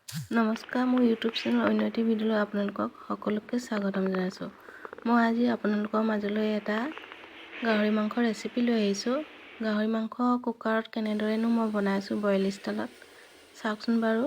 নমস্কাৰ, মোৰ YouTube channel অন্য এটি ভিডিঅ'লৈ আপোনালোকক সকলোকে স্বাগতম জনাইছোঁ। মই আজি আপোনালোকৰ মাজলৈ এটা গাহৰি মাংসৰ ৰেচিপি লৈ আহিছোঁ। গাহৰি মাংস কুকাৰত কেনেদৰেনো মই বনাইছোঁ বইল ষ্টাইলত চাওকচোন বাৰু।